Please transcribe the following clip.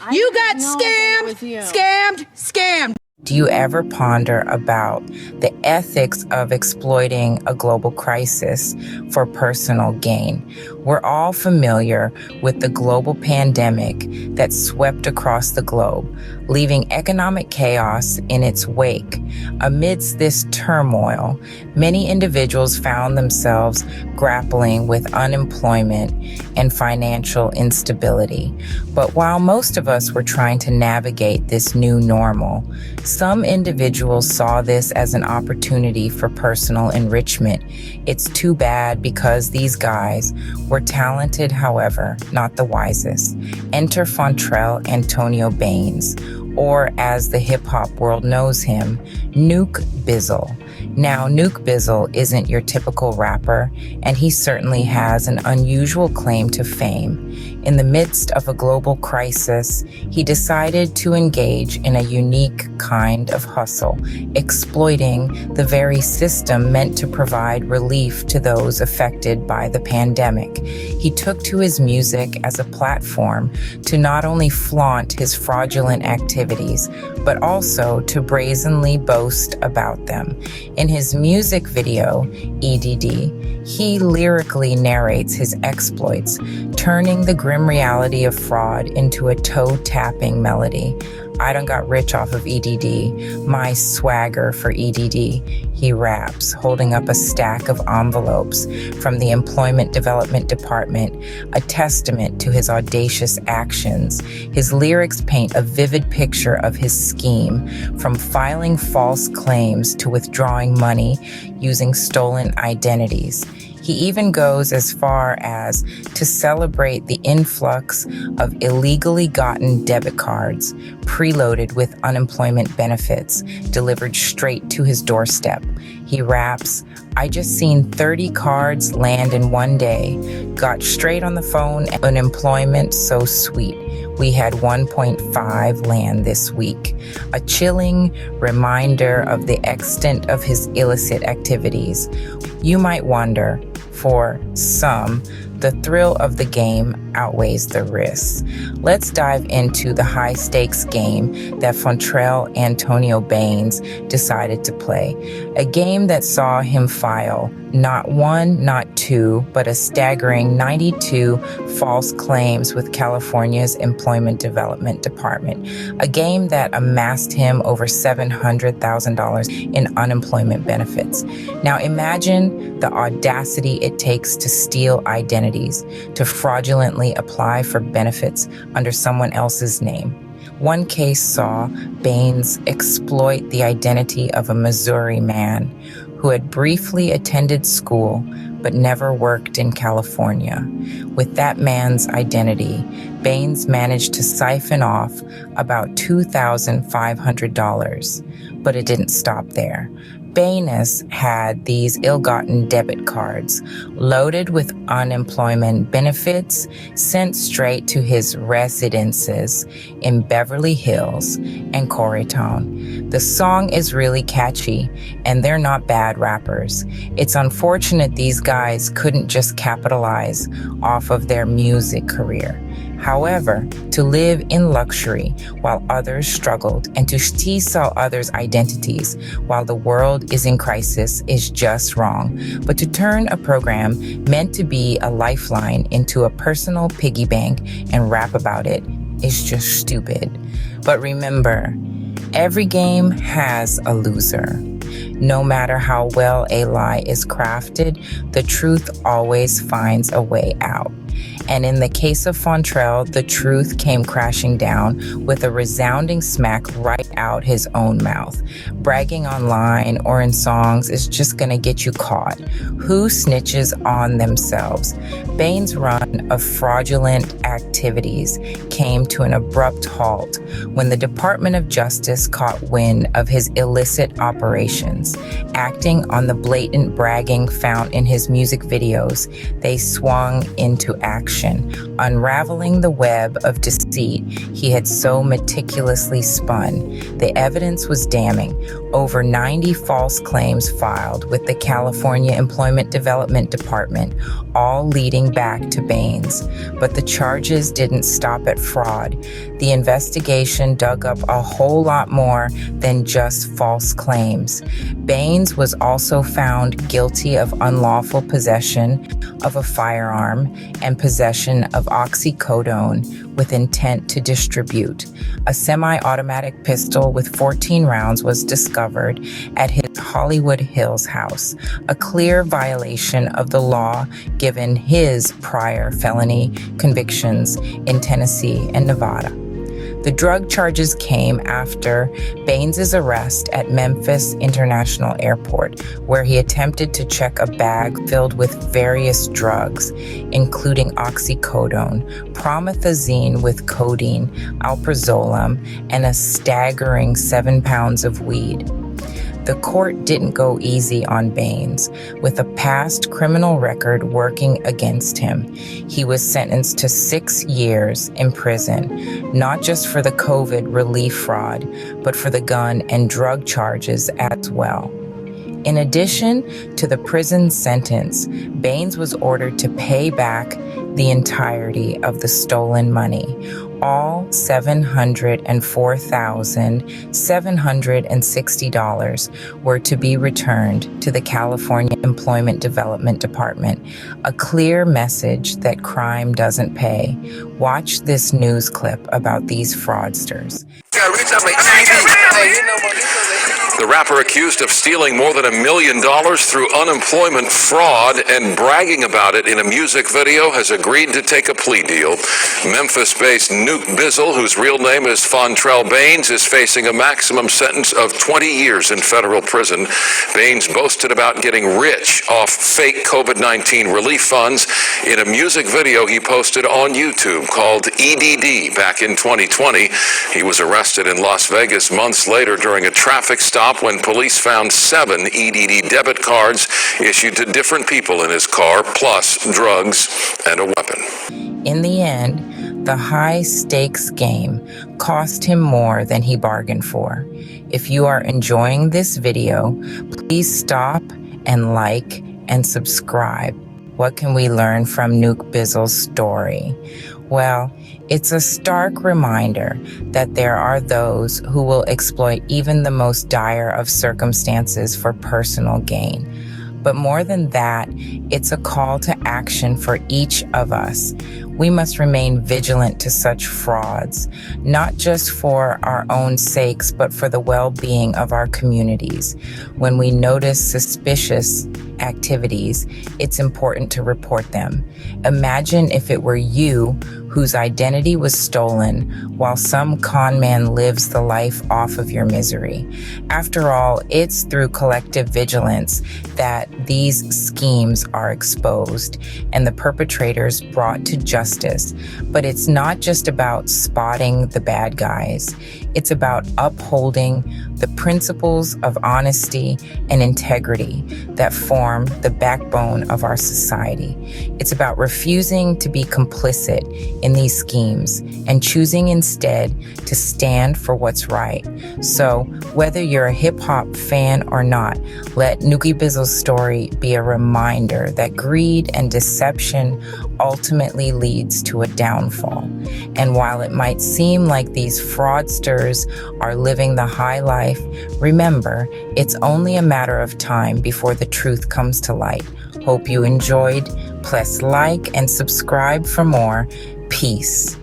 You got scammed. Do you ever ponder about the ethics of exploiting a global crisis for personal gain? We're all familiar with the global pandemic that swept across the globe, leaving economic chaos in its wake. Amidst this turmoil, many individuals found themselves grappling with unemployment and financial instability. But while most of us were trying to navigate this new normal, some individuals saw this as an opportunity for personal enrichment. It's too bad because these guys were talented, however, not the wisest. Enter Fontrell Antonio Baines, or as the hip-hop world knows him, Nuke Bizzle. Now, Nuke Bizzle isn't your typical rapper, and he certainly has an unusual claim to fame. In the midst of a global crisis, he decided to engage in a unique kind of hustle, exploiting the very system meant to provide relief to those affected by the pandemic. He took to his music as a platform to not only flaunt his fraudulent activities, but also to brazenly boast about them. In his music video, EDD, he lyrically narrates his exploits, turning the grim reality of fraud into a toe-tapping melody. I done got rich off of EDD, my swagger for EDD. He raps, holding up a stack of envelopes from the Employment Development Department, a testament to his audacious actions. His lyrics paint a vivid picture of his scheme, from filing false claims to withdrawing money using stolen identities. He even goes as far as to celebrate the influx of illegally gotten debit cards, preloaded with unemployment benefits, delivered straight to his doorstep. He raps, "I just seen 30 cards land in one day. Got straight on the phone, unemployment so sweet. We had 1.5 land this week." A chilling reminder of the extent of his illicit activities. You might wonder, for some, the thrill of the game outweighs the risks. Let's dive into the high-stakes game that Fontrell Antonio Baines decided to play. A game that saw him file not one, not two, but a staggering 92 false claims with California's Employment Development Department. A game that amassed him over $700,000 in unemployment benefits. Now imagine the audacity it takes to steal identities, to fraudulently apply for benefits under someone else's name. One case saw Baines exploit the identity of a Missouri man who had briefly attended school but never worked in California. With that man's identity, Baines managed to siphon off about $2,500, but it didn't stop there. Baines had these ill-gotten debit cards loaded with unemployment benefits sent straight to his residences in Beverly Hills and Koreatown. The song is really catchy, and they're not bad rappers. It's unfortunate these guys couldn't just capitalize off of their music career. However, to live in luxury while others struggled and to sell others' identities while the world is in crisis is just wrong. But to turn a program meant to be a lifeline into a personal piggy bank and rap about it is just stupid. But remember, every game has a loser. No matter how well a lie is crafted, the truth always finds a way out. And in the case of Fontrell, the truth came crashing down with a resounding smack right out his own mouth. Bragging online or in songs is just gonna get you caught. Who snitches on themselves? Baines' run of fraudulent activities came to an abrupt halt when the Department of Justice caught wind of his illicit operations. Acting on the blatant bragging found in his music videos, they swung into action, unraveling the web of deceit he had so meticulously spun. The evidence was damning. Over 90 false claims filed with the California Employment Development Department, all leading back to Baines. But the charges didn't stop at fraud. The investigation dug up a whole lot more than just false claims. Baines was also found guilty of unlawful possession of a firearm and possession of oxycodone with intent to distribute. A semi-automatic pistol with 14 rounds was discovered at his Hollywood Hills house, a clear violation of the law given his prior felony convictions in Tennessee and Nevada. The drug charges came after Baines' arrest at Memphis International Airport, where he attempted to check a bag filled with various drugs, including oxycodone, promethazine with codeine, alprazolam, and a staggering 7 pounds of weed. The court didn't go easy on Baines, with a past criminal record working against him. He was sentenced to 6 years in prison, not just for the COVID relief fraud, but for the gun and drug charges as well. In addition to the prison sentence, Baines was ordered to pay back the entirety of the stolen money. All $704,760 were to be returned to the California Employment Development Department, a clear message that crime doesn't pay. Watch this news clip about these fraudsters. The rapper accused of stealing more than $1 million through unemployment fraud and bragging about it in a music video has agreed to take a plea deal. Memphis-based Nuke Bizzle, whose real name is Fontrell Baines, is facing a maximum sentence of 20 years in federal prison. Baines boasted about getting rich off fake COVID-19 relief funds in a music video he posted on YouTube called EDD back in 2020. He was arrested in Las Vegas months later during a traffic stop when police found 7 EDD debit cards issued to different people in his car, plus drugs and a weapon. In the end, the high-stakes game cost him more than he bargained for. If you are enjoying this video, please stop and like and subscribe. What can we learn from Nuke Bizzle's story? Well, it's a stark reminder that there are those who will exploit even the most dire of circumstances for personal gain. But more than that, it's a call to action for each of us. We must remain vigilant to such frauds, not just for our own sakes, but for the well-being of our communities. When we notice suspicious activities, it's important to report them. Imagine if it were you whose identity was stolen while some con man lives the life off of your misery. After all, it's through collective vigilance that these schemes are exposed and the perpetrators brought to justice. But it's not just about spotting the bad guys. It's about upholding the principles of honesty and integrity that form the backbone of our society. It's about refusing to be complicit in these schemes and choosing instead to stand for what's right. So whether you're a hip-hop fan or not, let Nuke Bizzle's story be a reminder that greed and deception ultimately leads to a downfall. And while it might seem like these fraudsters are living the high life, remember, it's only a matter of time before the truth comes to light. Hope you enjoyed. Press like and subscribe for more. Peace.